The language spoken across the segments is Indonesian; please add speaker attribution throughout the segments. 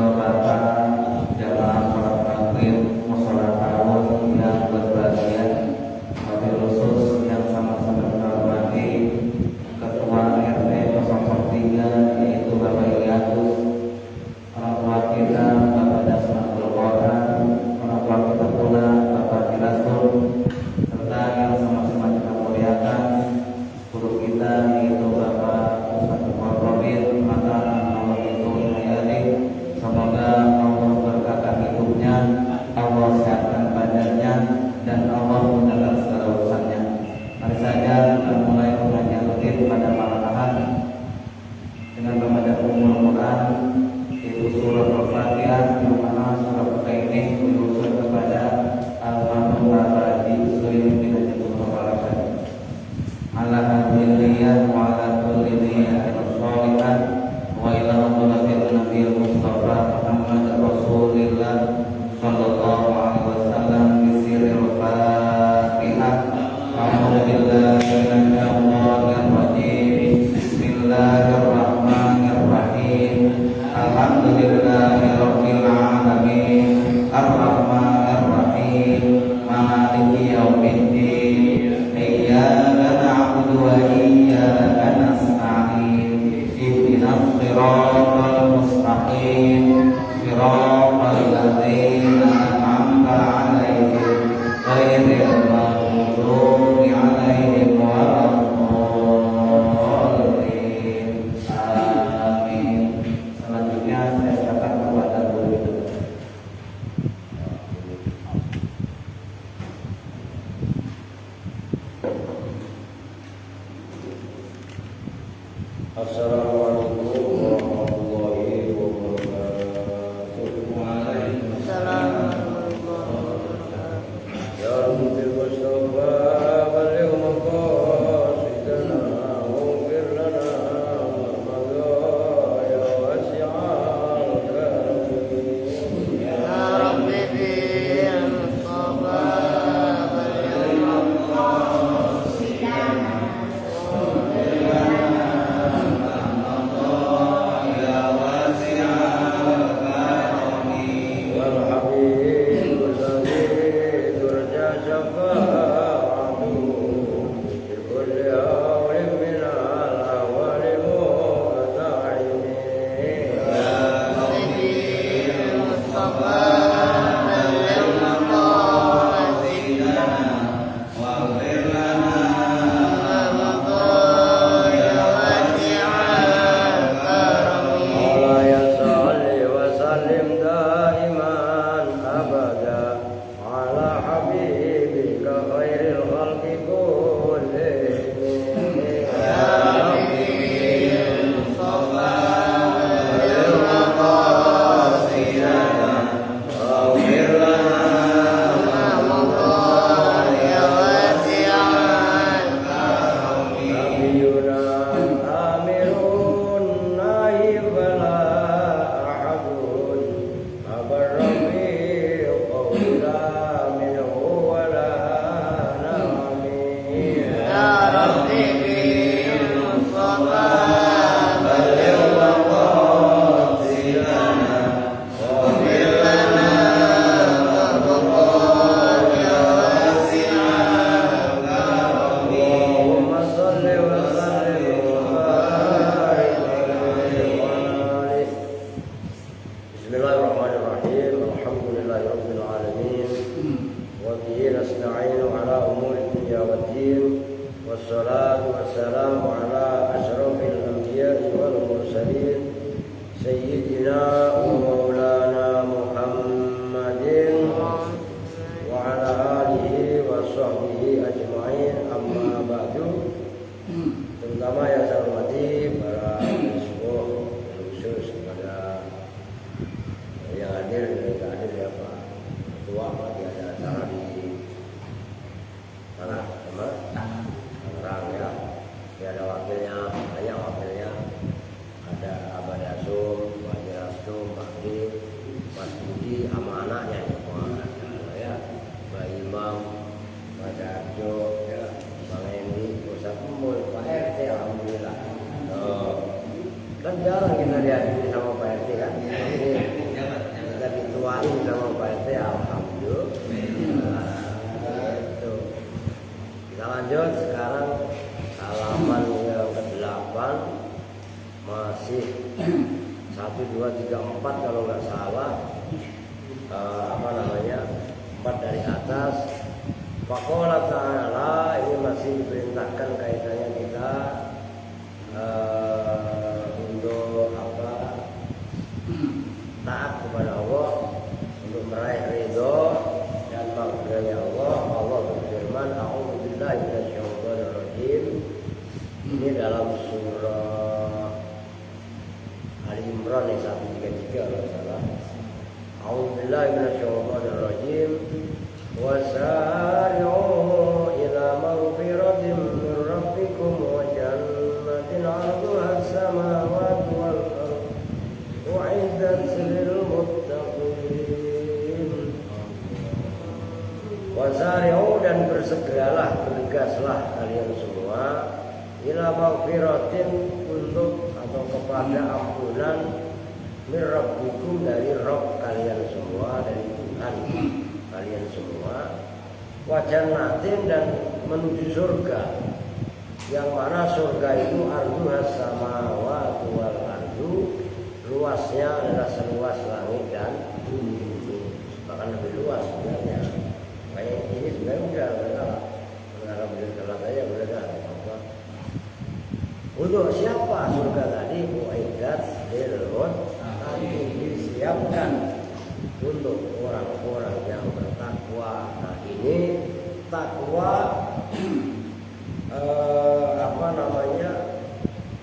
Speaker 1: Bapak-bapak jamaah sholat maghrib mushola tahun yang berbahagia, wabil khusus yang sama-sama kita hormati Ketua RT 003 yaitu Bapak Ilyas, orang tua kita Bapak Dasmaul Quran, orang tua kita pula Bapak Ilasul, serta yang sama-sama kita muliakan guru kita yaitu Bapak Ustaz Muhammad mata Allah itu hayati. Semoga Allah berkatkan hidupnya, Allah sehatkan badannya, dan Allah mudahkan segala urusannya. Mari saja kita mulai pengajian rutin pada malam Ahad dengan membaca Al-Quran, yaitu surah Al-Fatihah, yang mana surah Al-Fatihah ini diusul kepada Al-Mahmud Bapak Haji Suhaimi bin Haji Muhammad ala hadiliyah wa ala kulli niyatin sholihan wa ila hadratil nabiyil Mustafa Muhammad Rasulillah sallallahu alaihi wasallam bisiril Fatihah. A'udzu billahi minasyaitonir rajim. Bismillahirrahmanirrahim. Alhamdulillahirabbil alamin. Arrahmanir rahim. Maliki yaumiddin. Iyyaka na'budu wa iyyaka nasta'in. Ihdinas siratal mustaqim. Siratal ladzina an'amta 'alaihim ghairil maghdubi 'alaihim waladdallin. Amin. Selanjutnya saya silakan kepada guru itu.
Speaker 2: Assalamualaikum warahmatullahi wabarakatuh.
Speaker 1: Waalaikumsalam.
Speaker 2: Ya Rabbi Mustafa balligh maqasidana waghfir lana ma madha ya wasi'al karim.
Speaker 1: Ya Rabbi bil Mustafa balligh maqasidana waghfir lana ma madha ya wasi'al karim.
Speaker 2: Wal habib Sayyid turja syafa'atuhu bi kulli hawlin min al-ahwali muqta'imi.
Speaker 1: Ya Rabbi bil Mustafa balligh maqasidana waghfir lana ma madha ya wasi'al karim.
Speaker 2: Maulaya salli wa sallim daiman abada ala habibika khairil khalqi kullihim.
Speaker 1: Ya Rabbi bil Mustafa balligh maqasidana waghfir lana ma madha ya wasi'al karim.
Speaker 2: Nabiyuna amirun naib wala ahadun abarra fi qawla minhu wala nami.
Speaker 1: Ya Rabbi bil Mustafa balligh maqasidana waghfir lana ma madha ya wasi'al karim.
Speaker 2: Allahumma salli wa sallim wa barik alaihi wa ala alihi. Bismillahirrahmanirrahim. Alhamdulillahi rabbil alamin. Wa bihi nasta'inu ala umuri dunya waddin. Wassalatu wassalamu ala asyrafil anbiya'i wal mursalin sayyidina wa maulana Muhammadin wa ala alihi wa sahbihi ajma'in. Amma ba'du. Terutama yang saya hormati para sepuh, khusus kepada yang hadir dan tidak hadir ya Pak Ketua, lagi ada acara di mana? Tangerang ya. Ini ada wakilnya, banyak wakilnya. Ada Abah Dasum, Pak Jirastum, Pak Adi, Mas Budi, sama anaknya semua ada ya. Mbak Imam, Pak Darjo, ya, Bang Endi, Ustaz Kumpul, Pak RT, alhamdulillah. Kan jarang kita dihadiri sama Pak RT kan. Ini 4 kalau nggak salah, empat dari atas. Faqala ta'ala, ini masih diperintahkan kaitannya kita untuk taat kepada Allah, untuk meraih ridho dan maghfirahnya Allah. Allah berfirman, a'udzubillahi minasyaitonirrajim. Ini dalam surah Ali Imran 133 kalau salah. A'udzubillahi minasyaitonirrajim. Wasari'u ila maghfiratin min rabbikum wa jannatin 'arduha as-samawati wal ardh u'iddat lil muttaqin. Wasari'u, dan bersegeralah, bergegaslah kalian semua, ila maghfiratin, untuk atau kepada ampunan, min rabbikum, dari Rabb kalian semua, dari Tuhan kalian semua, wa jannatin, dan menuju surga, yang mana surga itu arduhas samawati wal ardu, luasnya adalah seluas langit dan bumi, bahkan lebih luas sebenarnya. Kayak ini sebenarnya udah mengarah beli telat aja udah ada apa. Untuk siapa surga tadi? Uiddat lil muttaqin, disiapkan untuk orang-orang yang bertakwa. Nah, ini takwa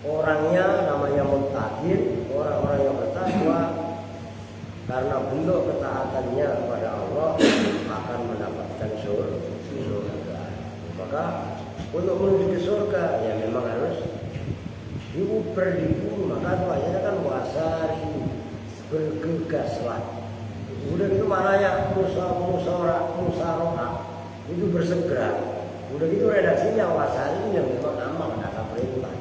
Speaker 2: orangnya namanya muttaqin, orang-orang yang bertakwa, karena bentuk ketaatannya kepada Allah akan mendapatkan surga. Maka untuk menuju ke surga ya memang harus diuber di bumi. Maka doanya kan wasari, bergegaslah. Udah gitu maknanya musyawarah itu bersegera. Udah gitu redaksinya wasari yang memang amal kata perintah.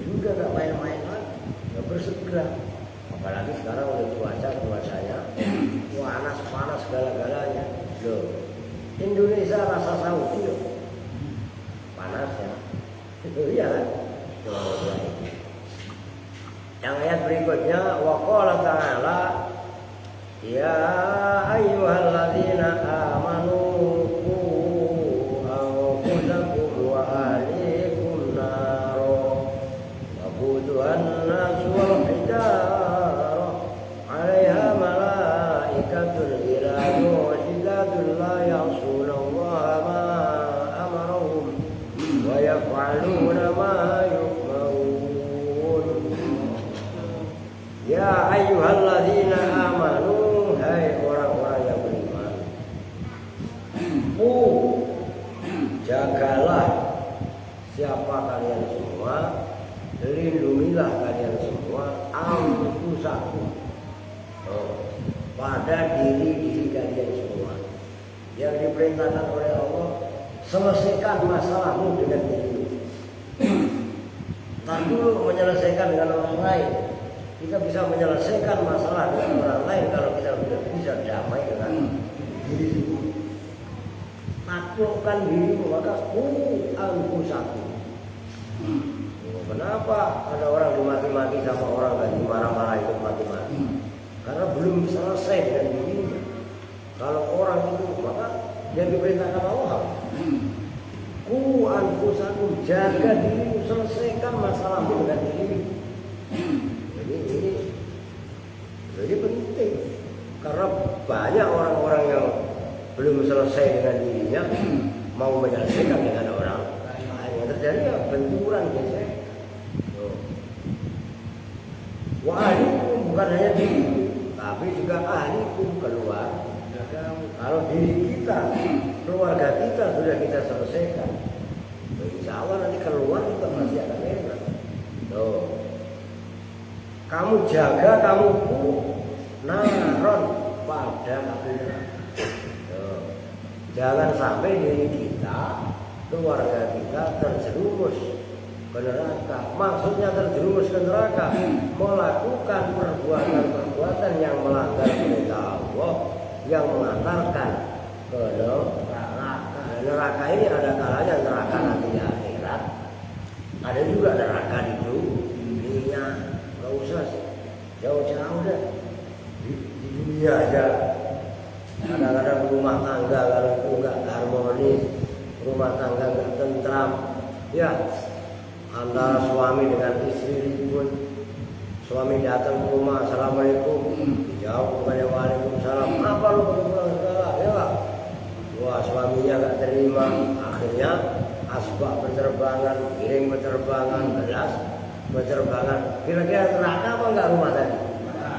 Speaker 2: Itu udah gak main-main lagi, gak bersegera. Apalagi sekarang udah cuacanya panas segala-galanya. Loh, Indonesia rasa Saudi loh, panasnya. Itu iya kan? Yang ayat berikutnya, wa qala ta'ala, ya ayyuhalladzina amanu qu anfusakum wa ahlikum naro waquduhan nas wal hijarah 'alaiha malaikatun ghilazun shidadun la ya'suna Allaha ma amarahum wa yaf'aluna ma yu'marun. Ya ayyuhalladzina amanu, hai orang-orang yang beriman, jagalah siapa kalian semua, lindungilah kalian semua, anfusakum, pada diri kalian semua. Yang diperintahkan oleh Allah, selesaikan masalahmu dengan dirimu. Tak dulu menyelesaikan dengan orang lain. Kita bisa menyelesaikan masalah dengan orang lain kalau kita sudah bisa damai dengan diri sendiri. Taklukkan dirimu, maka anfusakum. Kenapa ada orang dimaki-maki sama orang gak dimarah-marah ikut maki-maki? Karena belum selesai dengan dirinya. Kalau orang itu, maka yang diperintahkan Allah, anfusakum, jaga dirimu, selesaikan masalahmu dengan dirimu. Jadi penting, karena banyak orang-orang yang belum selesai dengan dirinya mau menyelesaikan dengan orang lain. Yang terjadi ya benturan biasanya. Wa ahlikum, bukan hanya diri, tapi juga ahlikum, keluarga. Kalau diri kita, keluarga kita sudah kita selesaikan, insya Allah nanti keluar juga pasti akan enak. Kamu jaga, kamu naron pada api neraka. Jangan sampai diri kita, keluarga kita terjerumus ke neraka. Maksudnya terjerumus ke neraka, melakukan perbuatan-perbuatan yang melanggar perintah Allah, yang mengantarkan ke neraka. Neraka ini ada kalanya neraka nanti di akhirat, ada juga neraka di dunia. Gak usah jauh-jauh deh. Iya aja. Kadang-kadang rumah tangga kalau itu nggak harmonis, rumah tangga nggak tentram, ya antara suami dengan istri ribut. Suami datang ke rumah, assalamualaikum, jawab kepada waalaikumsalam. Apa lu pulang segala? Ya Pak. Wah, suaminya nggak terima, akhirnya asbak berterbangan, piring berterbangan, gelas berterbangan. Kira-kira neraka apa enggak rumah tadi? Neraka.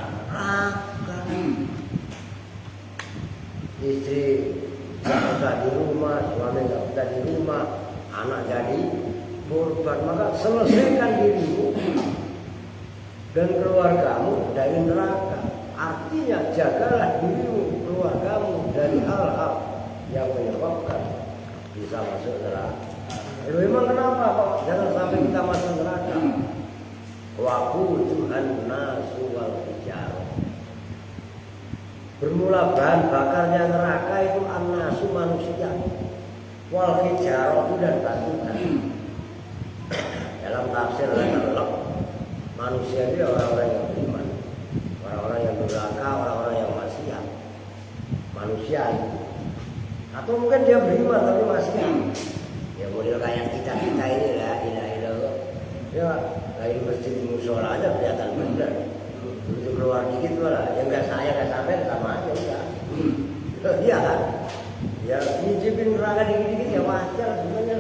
Speaker 2: Istri nggak betah di rumah, suami nggak betah di rumah, anak jadi korban. Maka selesaikan dirimu dan keluargamu dari neraka. Artinya jagalah dirimu, keluargamu dari hal-hal yang menyebabkan bisa masuk neraka. Lalu emang kenapa kok jangan sampai kita masuk neraka? Waquduhan nasu wal hijarah. Bermula bahan bakarnya neraka itu an-nasu manusia, wal hijarah itu dan batuan. Dalam tafsir Al-Laq, manusia itu orang-orang yang beriman, orang-orang yang durhaka, orang-orang yang maksiat. Manusia itu. Atau mungkin dia beriman tapi maksiat. Ya model kayak kita ini lah, ilaha illallah. Ya lagi masjid di musola aja kelihatan benar. Begitu keluar dikit malah, ya nggak saya nggak sampai sama aja udah. Iya kan? Ya nyicipin neraka dikit-dikit ya wajar sebenarnya.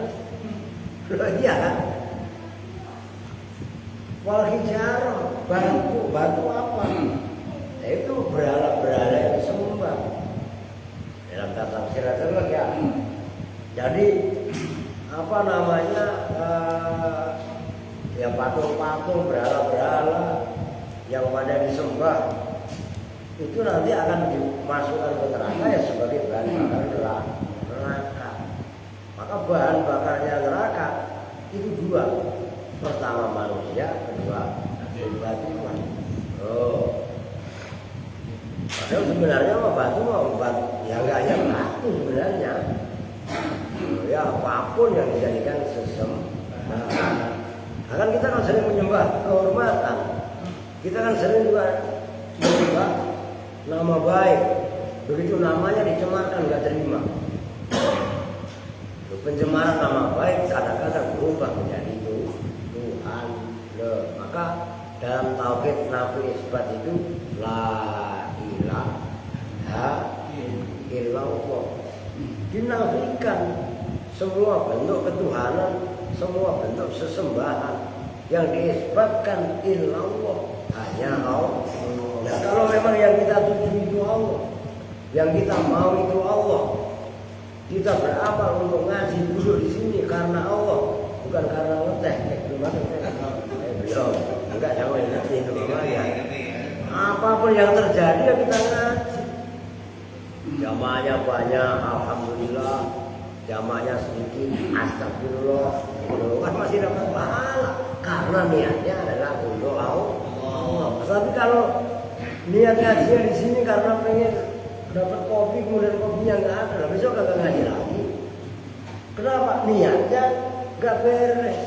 Speaker 2: Iya kan? Wal hijarah, batu apa? Ya itu berhala-berhala yang disembah. Dalam tafsir Al-Laq ya. Jadi apa namanya? Ya patung-patung, berhala-berhala yang pada disembah itu nanti akan dimasukkan ke neraka ya sebagai bahan bakar neraka. Maka bahan bakarnya neraka itu dua. Pertama manusia, kedua batuan. Oh. Padahal sebenarnya mah batu ya enggak hanya batu sebenarnya. Ya apapun yang dijadikan sesembahan. Kan kita kan sering menyembah kehormatan. Kita kan sering juga menyembah nama baik. Begitu namanya dicemarkan nggak terima. Pencemaran nama baik kadang-kadang berubah menjadi Tuhan. Maka dalam tauhid nafi isbat itu la ilaha illallah. Dinafikan semua bentuk ketuhanan, semua bentuk sesembahan yang diisbatkan illallah, hanya Allah. Nah, kalau memang yang kita tuju itu Allah, yang kita mau itu Allah, kita beramal untuk ngaji duduk di sini karena Allah, bukan karena ngeteh. Belum, enggak jangan ngerti itu ya. Apapun yang terjadi ya kita ngaji. Jamaahnya banyak, alhamdulillah. Jamaahnya sedikit, astagfirullah. Kan masih dapat pahala karena niatnya adalah untuk Allah. Tapi kalau niat ngajinya di sini karena pengen dapat kopi, kemudian kopinya nggak ada, besok kagak ngaji lagi. Kenapa? Niatnya nggak beres.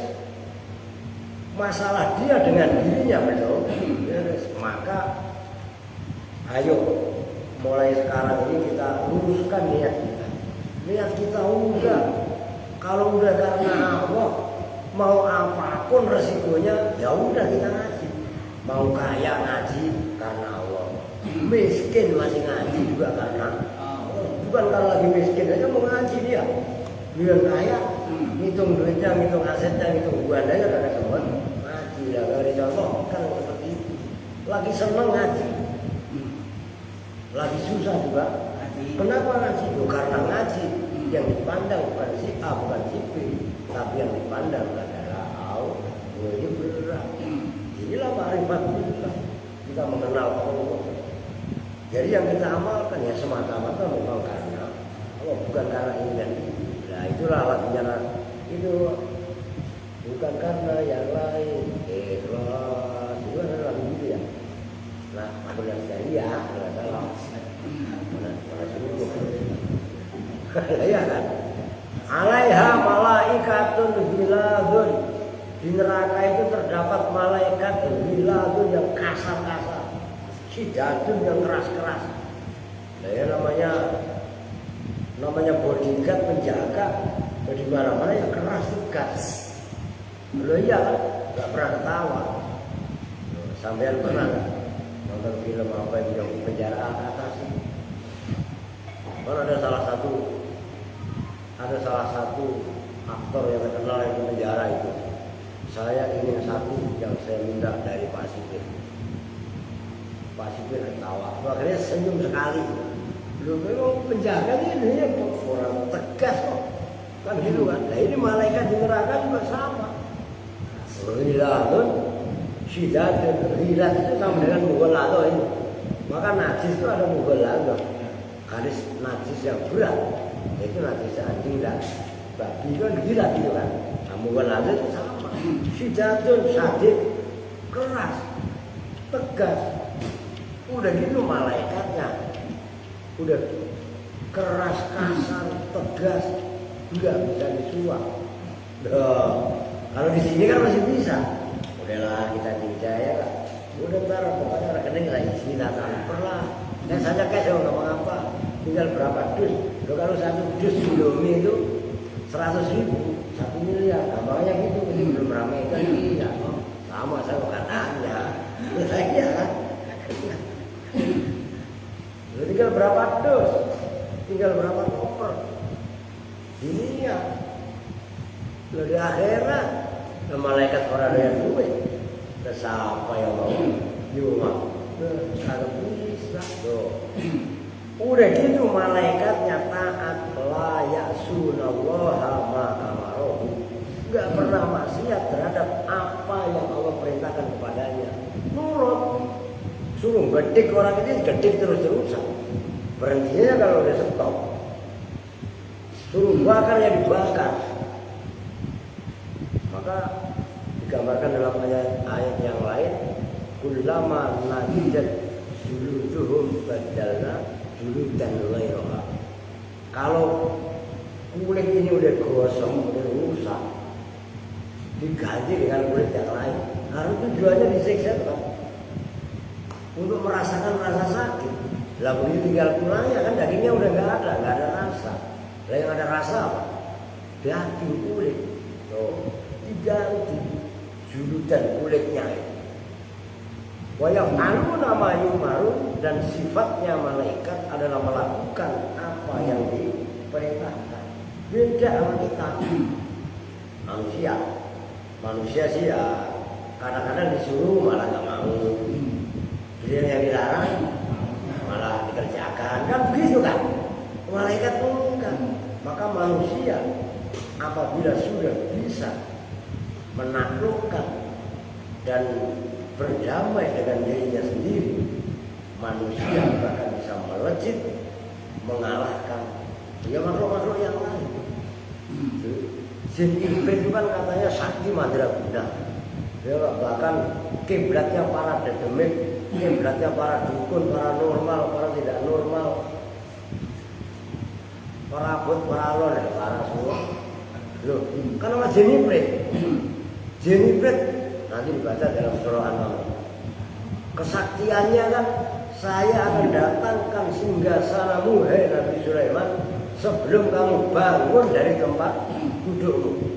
Speaker 2: Masalah dia dengan dirinya belum beres. Maka ayo mulai sekarang ini kita luruskan niat kita. Niat kita udah, kalau udah karena Allah, mau apapun resikonya, ya udah kita ngaji. Mau kaya ngaji karena Allah, miskin masih ngaji juga karena Allah. Bukan kalau lagi miskin aja mau ngaji dia. Dia kaya, ngitung duitnya, ngitung asetnya, ngitung buandanya karena semua ngaji. Ya kalau dicontohkan seperti itu. Lagi seneng ngaji, lagi susah juga. Kenapa ngaji? Karena ngaji yang dipandang bukan si A, bukan si B, tapi yang dipandang adalah Allah. Ini berat. Inilah ma'rifat kita mengenal Allah. Jadi yang kita amalkan ya semata-mata memang karena Allah, bukan karena ini dan itu. Nah itulah alatnya itu, bukan karena yang lain. Ikhlas itu kan lagu gitu ya. Nah aku lihat dari ya, nggak salah. Mana seluruh. Ya kan? Alaiha malaikatun ghiladun. Di neraka itu terdapat malaikat ghiladun yang kasar-kasar. si jadul yang keras-keras. Nah, ya namanya bodyguard penjaga di mana-mana yang keras tegas. Lo iya kan, nggak pernah ketawa. Sampean pernah nggak nonton film apa yang penjara atas? Kan ada salah satu aktor yang terkenal di penjara itu. Saya ingin satu yang saya minta dari Pak Sipir. Pak Sipir ketawa, akhirnya senyum sekali. Lu memang penjaga ini ya orang tegas kok, kan gitu kan? Nah ini malaikat di neraka juga sama. Rilatun, syidatun, rilat itu sama dengan mughaladzah ini. Maka najis itu ada mughaladzah, garis najis yang berat, itu najis anjing dan babi kan gila gitu kan. Nah, mughaladzah itu sama. Syidatun, sadid, keras, tegas. Udah gitu malaikatnya udah keras, kasar, tegas, nggak bisa disuap. Kalau di sini kan masih bisa. Udahlah kita percaya lah. Udah ntar pokoknya rekening lagi sini transfer lah. Dan saja cash nggak apa-apa. Tinggal berapa dus. Kalau satu dus Indomie itu 100.000, 1 miliar. Nah, makanya gitu. Ini belum ramai kan ya. Sama saya katanya. Ya saya kan. Tinggal berapa dos, tinggal berapa koper. Ini ya, lalu di akhirat, malaikat orang yang duit, siapa yang mau nyumbang? Kalau bisa, udah gitu malaikatnya taat, layak sunallaha ma'amarohu, nggak pernah maksiat terhadap apa yang Allah perintahkan kepadanya. Nurut. Suruh gedik orang ini gedik terus-terusan. Berhentinya kalau udah stop. Suruh bakar ya dibakar. Maka digambarkan dalam ayat yang lain, kullama nadijat juluduhum badalna juludan ghairaha. Kalau kulit ini udah gosong, udah rusak, diganti dengan kulit yang lain. Harus tujuannya disiksa kan? Untuk merasakan rasa sakit. Lah begitu tinggal pulangnya kan dagingnya udah nggak ada rasa. Lah yang ada rasa apa? Daging kulit. Tuh, diganti juludan kulitnya. Wa yaf'alu nama yumarun, dan sifatnya malaikat adalah melakukan apa yang diperintahkan. Beda sama kita. Manusia sih ya kadang-kadang disuruh malah nggak mau. Dia yang dilarang malah dikerjakan, kan begitu kan? Malaikat enggak. Maka manusia apabila sudah bisa menaklukkan dan berdamai dengan dirinya sendiri, manusia bahkan bisa melejit mengalahkan ya makhluk-makhluk yang lain. Jin Ifrit itu kan katanya sakti madraguna. Ya, bahkan kiblatnya para dedemit, kiblatnya para dukun, para normal, para tidak normal, para abut, para alon, para semua. Loh, kan nama Jin Ifrit. Jin Ifrit nanti dibaca dalam surah An-Naml. Kesaktiannya kan, saya akan datangkan singgasanamu hai Nabi Sulaiman sebelum kamu bangun dari tempat dudukmu.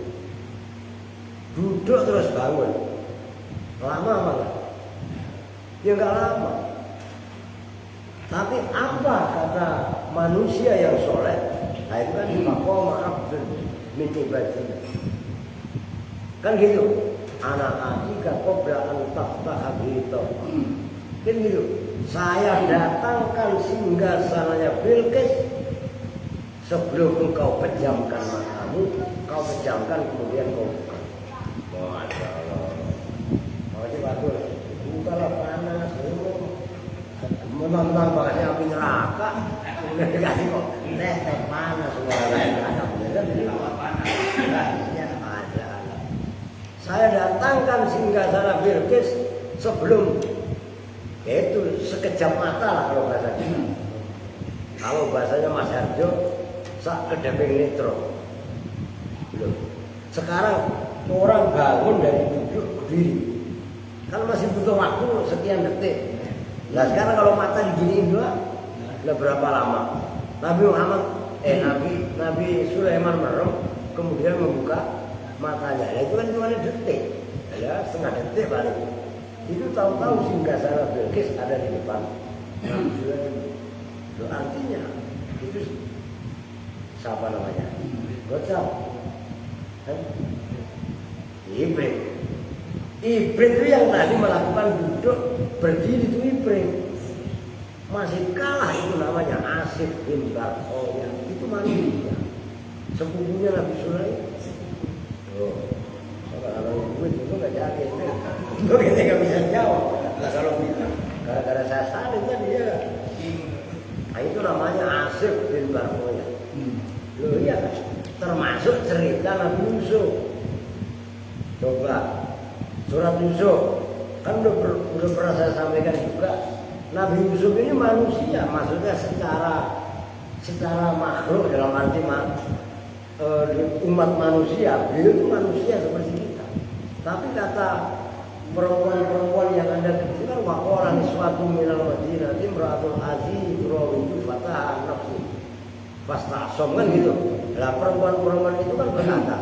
Speaker 2: Duduk terus bangun. Lama banget. Ya enggak lama. Tapi apa kata manusia yang soleh? Nah itu kan maqama abdun min ibadillah. Kan gitu. Anak atika qabla an taftaha gitu. Kan gitu. Saya datangkan singgasananya Bilqis sebelum engkau pejamkan matamu, kau pejamkan kemudian kau buka. Masya Allah. Makasih bagus. Bukalah panas, memang makanya api neraka. Kemudian dikasih kok teh panas semua lain ada. Saya datangkan singgasana Bilqis sebelum itu sekejap mata lah kalau bahasa kita. Kalau bahasanya Mas Harjo sak kedeping nitro. Belum. Sekarang orang bangun dari duduk berdiri, kan masih butuh waktu sekian detik. Nah sekarang kalau mata diginiin doang, udah berapa lama? Nabi Sulaiman merem, kemudian membuka matanya. Nah, itu kan cuma detik, ya setengah detik paling. Itu tahu-tahu Singgasana Bilqis ada di depan Nabi Sulaiman. Itu artinya itu siapa namanya? Gocap. Ibrit itu yang tadi melakukan duduk berdiri itu Ibrit. Masih kalah itu namanya Asif bin Barqoya. Itu manusia. Sepupunya Nabi Sulaiman. Oh, kalau gue itu nggak jadi. Gue kayaknya nggak bisa jawab. Nah, kalau gara-gara saya salin tadi ya. Nah, itu namanya Asif bin Barqoya. Loh iya, termasuk cerita Nabi Yusuf. Coba surat Yusuf kan udah pernah saya sampaikan juga. Nabi Yusuf ini manusia, maksudnya secara makhluk dalam arti umat manusia, beliau itu manusia seperti kita. Tapi kata perempuan-perempuan yang ada di sini kan waqala niswatu minal madinah imra'atul aziz rawitu fataha nafsi fasta'som kan gitu. Lah perempuan-perempuan itu kan berkata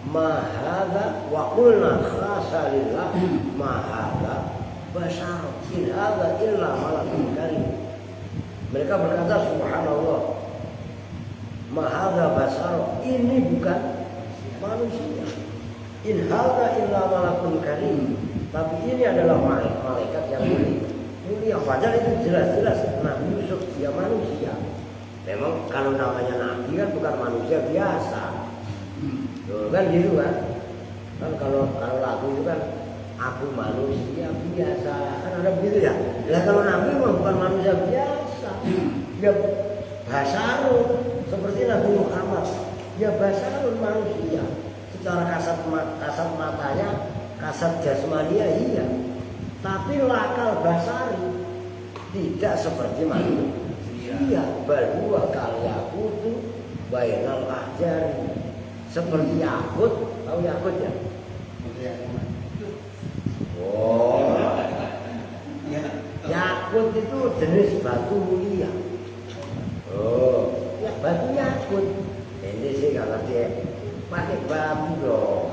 Speaker 2: mahadha wa qulna khasalillah mahadha bashar in hadha illa malakun karim. Mereka berkata subhanallah mahadha bashar, ini bukan manusia, in hadha illa malakun karim, tapi ini adalah malaikat yang mulia. Padahal itu jelas-jelas Nabi Yusuf dia manusia. Memang kalau namanya Nabi kan bukan manusia biasa. Loh, kan gitu kan? Kan kalau lagu itu kan aku manusia biasa, kan ada begitu ya. Nah kalau Nabi bukan manusia biasa, dia basarun seperti Nabi Muhammad. Dia basarun manusia. Secara kasat matanya, kasat jasmania iya. Tapi lakal basari tidak seperti manusia. Berdua karya kutu bainal ahjari. Seperti yakut, tahu yakut ya? Oh, yakut itu jenis batu mulia. Oh, ya batu yakut. Ini sih nggak ngerti ya. Pakai bambu dong.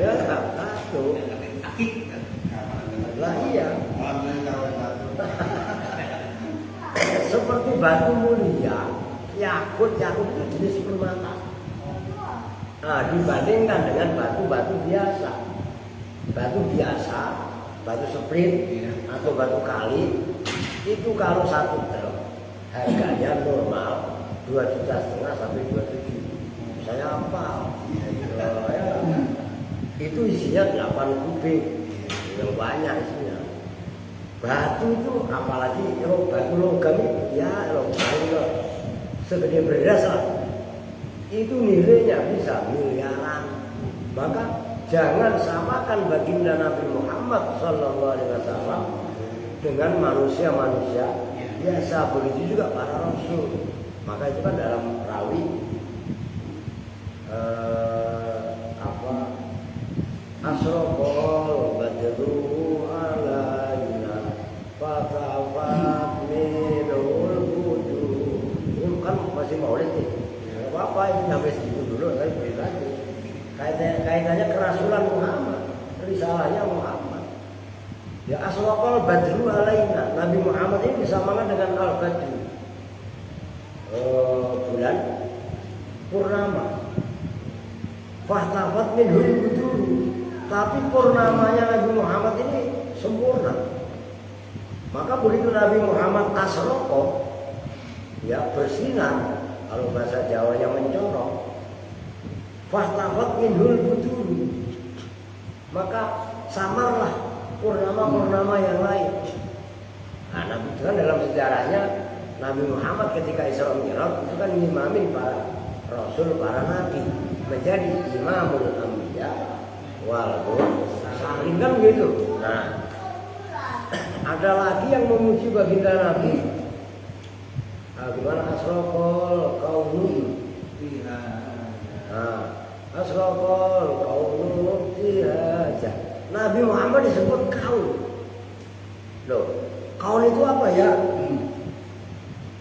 Speaker 2: Ya nggak batu. Lah iya. Seperti batu mulia, yakut itu jenis permata. Nah, dibandingkan dengan batu-batu biasa. Batu biasa, batu sprit atau batu kali itu kalau 1 gram harganya normal 2,5 juta sampai 2,7. Saya apa? Itu isinya 8 kubik, yang banyak isinya. Batu itu apalagi batu logam ya logam segede beras lah. Itu nilainya bisa miliaran. Maka jangan samakan baginda Nabi Muhammad SAW dengan manusia-manusia biasa. Begitu juga para rasul. Maka itu kan dalam rawi asraqal badru alaina fatafat minul wujuh. Ini kan masih maulid nih. Apa ini sampai segitu dulu, saya beri lagi. Kaitannya kerasulan Muhammad, risalahnya Muhammad. Ya aswaqal badru alaina. Nabi Muhammad ini disamakan dengan al-badru, bulan purnama. Fahtafat minhul budur. Tapi purnamanya Nabi Muhammad ini sempurna. Maka begitu Nabi Muhammad asroqo, ya bersinar. Kalau bahasa Jawanya mencorong, fahtafat minhul budur, maka samarlah purnama-purnama yang lain. Nah, Nabi itu kan dalam sejarahnya Nabi Muhammad ketika Isra Mi'raj itu kan ngimamin para rasul, para nabi, menjadi imamul anbiya wal mursalin kan gitu. Nah, ada lagi yang memuji baginda Nabi. Gimana asraqal kaunu fiha. Asraqal kaunu fiha. Nabi Muhammad disebut kaum. Loh, Kaun itu apa ya?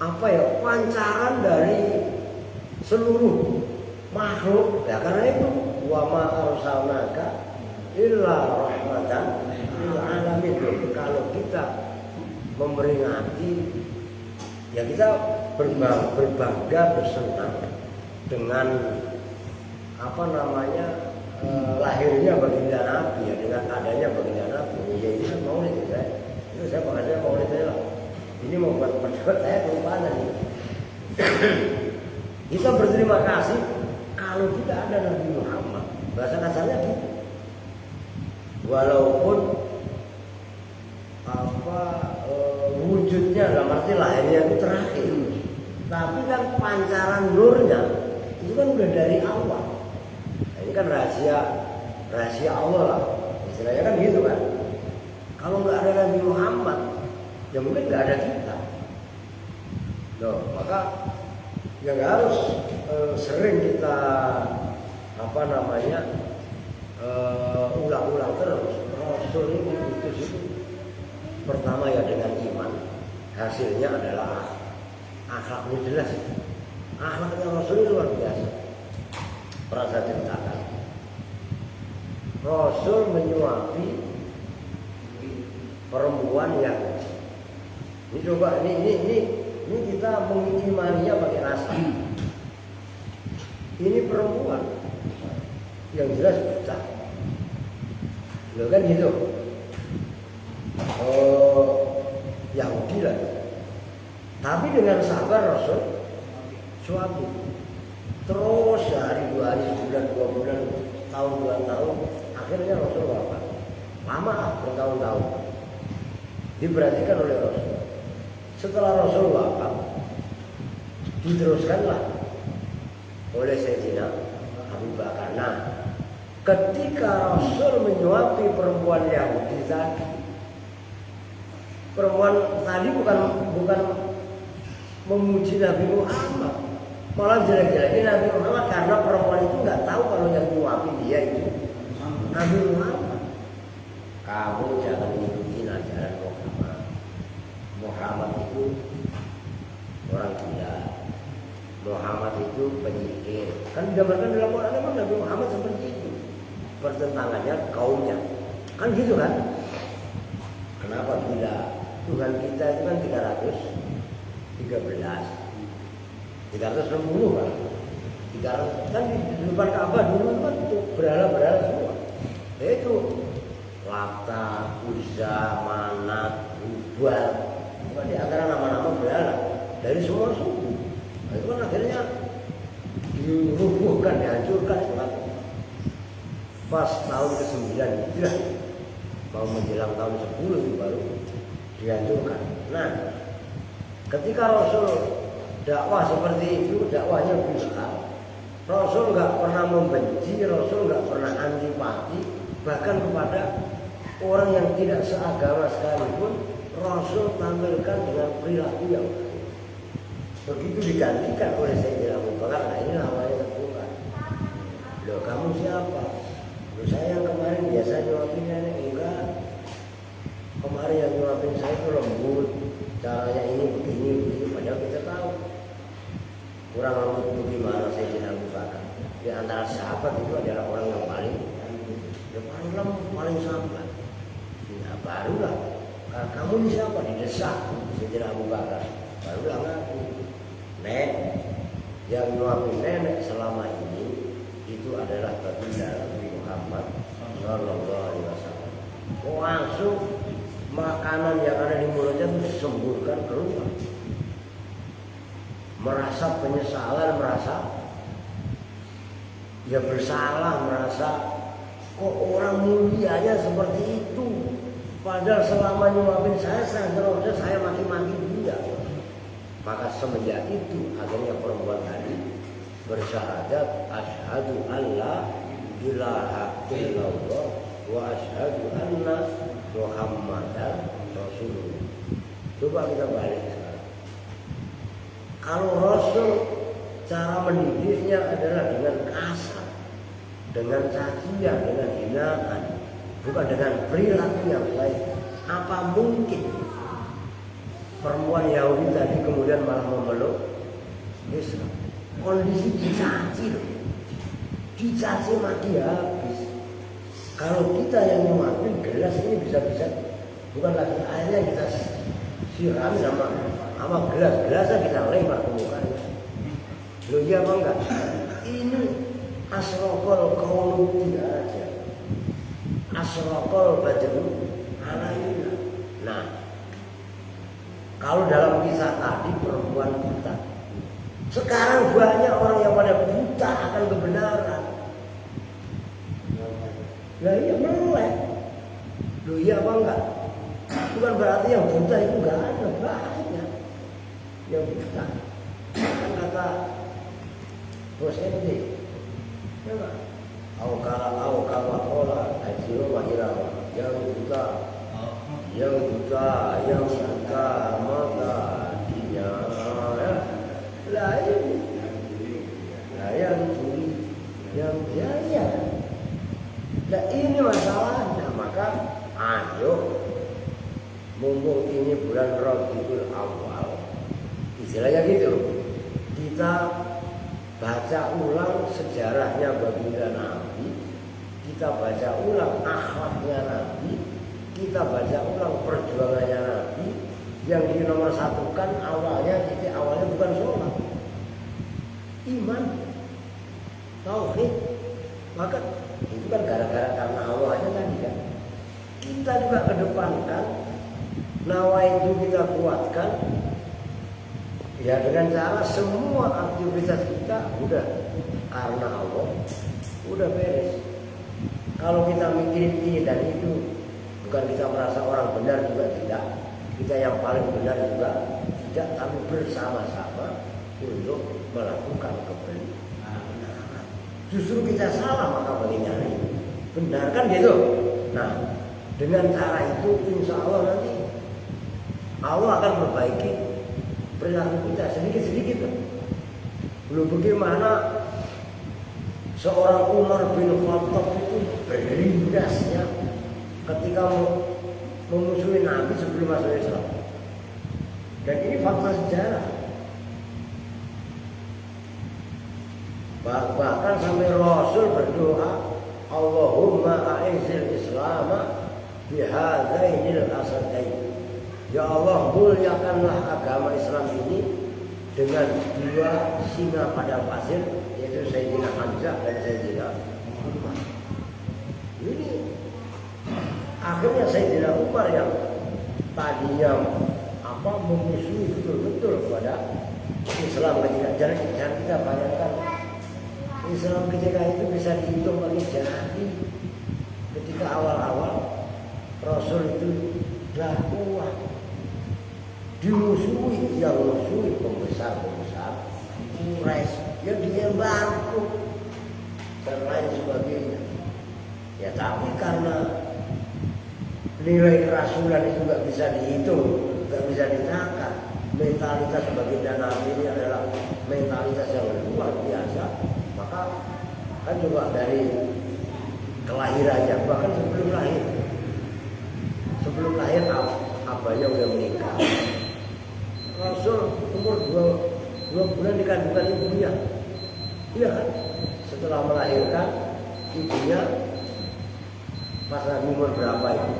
Speaker 2: Apa ya? Pancaran dari seluruh makhluk. Ya karena itu wa ma arsalnaka illa rahmatan lil alamin. Kalau kita memperingati, ya kita berbangga bersenang dengan apa namanya lahirnya baginda Nabi, ya dengan adanya baginda Nabi. Ya ini kan maulid ya saya. Itu saya makanya maulid saya lah. Ini mau buat pendapat saya kelupaan nih. Kita berterima kasih kalau kita ada Nabi Muhammad. Bahasa kasarnya gitu. Walaupun wujudnya dalam arti lahirnya itu terakhir, tapi kan pancaran nurnya itu kan udah dari awal. Nah, ini kan rahasia Allah lah, istilahnya kan gitu kan. Kalau nggak ada Nabi Muhammad, ya mungkin nggak ada kita. Loh, maka ya nggak harus sering kita apa namanya ulang-ulang terus. Rasul ini itu pertama ya dengan iman, hasilnya adalah akhlaknya jelas. Akhlaknya Rasul luar biasa. Pernah saya ceritakan, Rasul menyuapi perempuan yang ini coba ini kita mengimaninya pakai rasa. Ini perempuan yang jelas buta, loh kan gitu. Yahudi lah. Tapi dengan sabar Rasul suami. Terus sehari, 2 hari, sebulan, 2 bulan, tahun, 2 tahun, akhirnya Rasul wafat. Lama bertahun-tahun. Diperhatikan oleh Rasul. Setelah Rasul wafat, diteruskanlah oleh Sayyidina Abu Bakar. Nah, ketika Rasul menyuapi perempuan Yahudi tadi, perempuan tadi bukan memuji Nabi Muhammad, malah jelek-jelekin Nabi Muhammad karena perempuan itu nggak tahu kalau yang nyuapin dia itu Nabi Muhammad. Kamu jangan ikuti ajaran Muhammad. Muhammad itu orang gila. Muhammad itu penyihir. Kan digambarkan dalam Quran memang Nabi Muhammad seperti itu. Pertentangannya kaumnya. Kan gitu kan? Kenapa gila? Tuhan kita itu kan 360 kan? 300 kan di depan Ka'bah dulu kan berhala-berhala semua. Itu Lata, Uzza, Manat, Hubal, itu kan di antara nama-nama berhala dari semua suku. Nah, itu kan akhirnya dirubuhkan, dihancurkan. Kan? Pas tahun ke-9 Hijrah, mau menjelang tahun 10 itu baru dihancurkan. Nah, ketika Rasul dakwah seperti itu, dakwahnya bisa. Rasul nggak pernah membenci, Rasul nggak pernah antipati, bahkan kepada orang yang tidak seagama sekalipun, Rasul tampilkan dengan perilaku yang baik. Begitu digantikan oleh Sayyidina Abu Bakar, nah ini namanya terbuka. Loh, kamu siapa? Loh, saya yang kemarin biasa nyuapin nenek, enggak. Kemarin yang nyuapin saya itu lembut, caranya ini begini, padahal kita tahu. Kurang lembut bagaimana Sayyidina Abu Bakar. Di antara sahabat itu adalah orang yang paling lembut, paling sabar. Nah, barulah kamu ini siapa? Didesak Sayyidina Abu Bakar. Barulah ngaku, Nek, yang nyuapin nenek selama ini itu adalah baginda Nabi Muhammad Sallallahu Alaihi Wasallam. Langsung makanan yang ada di mulutnya itu disemburkan keluar. Merasa penyesalan, merasa ya bersalah, merasa kok orang mulianya seperti itu. Padahal selama nyuapin saya terusnya saya maki-maki dia. Maka semenjak itu akhirnya perempuan tadi bersyahadat asyhadu alla ilaha illallah wa asyhadu anna Muhammadan Rasulullah. Coba kita balik sekarang. Kalau Rasul cara mendidiknya adalah dengan kasar, dengan cacian, dengan hinaan, bukan dengan perilaku yang baik. Apa mungkin perempuan Yahudi tadi kemudian malah memeluk Islam. Kondisi dicaci loh, dicaci mati habis. Kalau kita yang nyuapin gelas ini bisa-bisa bukan lagi airnya kita siram sama gelasnya kita lempar ke mukanya. Loh iya apa enggak? Ini asrokol kauluti aja, asrokol badru alaina. Nah, kalau dalam kisah tadi perempuan buta, sekarang banyak orang yang pada buta akan kebenaran. Lah iya melek. Loh iya apa enggak? Bukan berarti yang buta itu enggak ada, banyak yang buta. Kan kata bos MD, ya enggak? Au kala kola ajiro mahirawa. Yang buta mata dia. Lah ini, lah yang tuli, yang biaya. Nah ini masalahnya, maka ayo mumpung ini bulan Rabiul Awal, istilahnya gitu, kita baca ulang sejarahnya baginda Nabi, kita baca ulang akhlaknya Nabi, kita baca ulang perjuangannya Nabi, yang dinomor satukan awalnya, titik awalnya bukan sholat, iman, tauhid, maka itu kan gara-gara karena awalnya tadi kan. Kita juga kedepankan, nawa itu kita kuatkan, ya dengan cara semua aktivitas kita udah karena Allah, udah beres. Kalau kita mikirin ini dan itu, bukan kita merasa orang benar juga tidak, kita yang paling benar juga tidak, tapi bersama-sama untuk melakukan kebenaran. Justru kita salah maka bagi nyari benar kan gitu. Nah dengan cara itu insya Allah nanti Allah akan memperbaiki perilaku kita sedikit-sedikit. Belum bagaimana seorang Umar bin Khattab itu berindasnya ketika memusuhi Nabi sebelum masuk Islam. Dan ini fakta sejarah. Bahkan sampai Rasul berdoa, Allahumma a'izzil Islama bihadzainil asadain. Ya Allah, muliakanlah agama Islam ini dengan dua singa padang pasir, yaitu Sayyidina Hamzah dan Sayyidina Umar. Ini akhirnya Sayyidina Umar yang tadinya memusuhi betul-betul kepada Islam ketika jangan kita bayangkan Islam ketika itu bisa dihitung pakai jari. Ketika awal-awal Rasul itu dakwah dimusuhi, yang musuhi pembesar-pembesar Quraisy, yang diembargo dan lain sebagainya. Ya tapi karena nilai kerasulan itu nggak bisa dihitung, nggak bisa ditakar. Mentalitas baginda Nabi ini adalah mentalitas yang luar biasa. Maka kan juga dari kelahirannya, bahkan sebelum lahir abahnya udah menikah. Rasul umur 2 bulan dikandungkan ibunya. Iya kan? Setelah melahirkan ibunya pas Nabi umur berapa itu?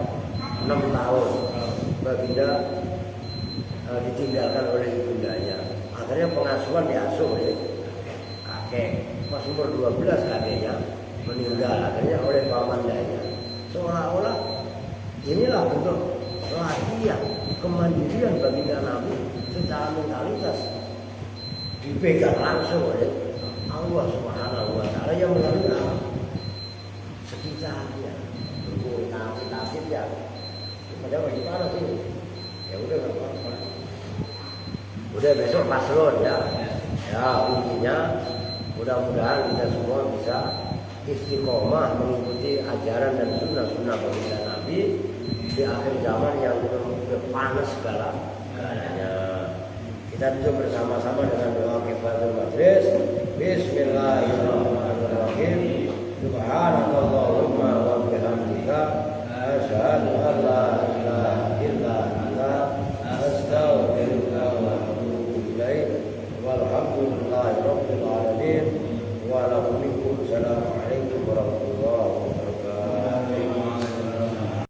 Speaker 2: 6 tahun. Baginda ditinggalkan oleh ibundanya. Akhirnya pengasuhan diasuh oleh kakek. Pas umur 12 kakeknya meninggal akhirnya oleh pamandanya. Seolah-olah inilah bentuk latihan kemandirian baginda Nabi secara mentalitas dipegang langsung oleh Allah Subhanahu wa Ta'ala yang melalui alam sekitarnya. Tasib ya, padahal lagi panas ini. Ya udah nggak apa-apa. Udah besok paslon ya. Ya intinya mudah-mudahan kita semua bisa istiqomah mengikuti ajaran dan sunnah-sunnah baginda Nabi di akhir zaman yang udah panas segalanya. Kita tutup bersama-sama dengan doa Kifatul Majlis. Bismillahirrahmanirrahim.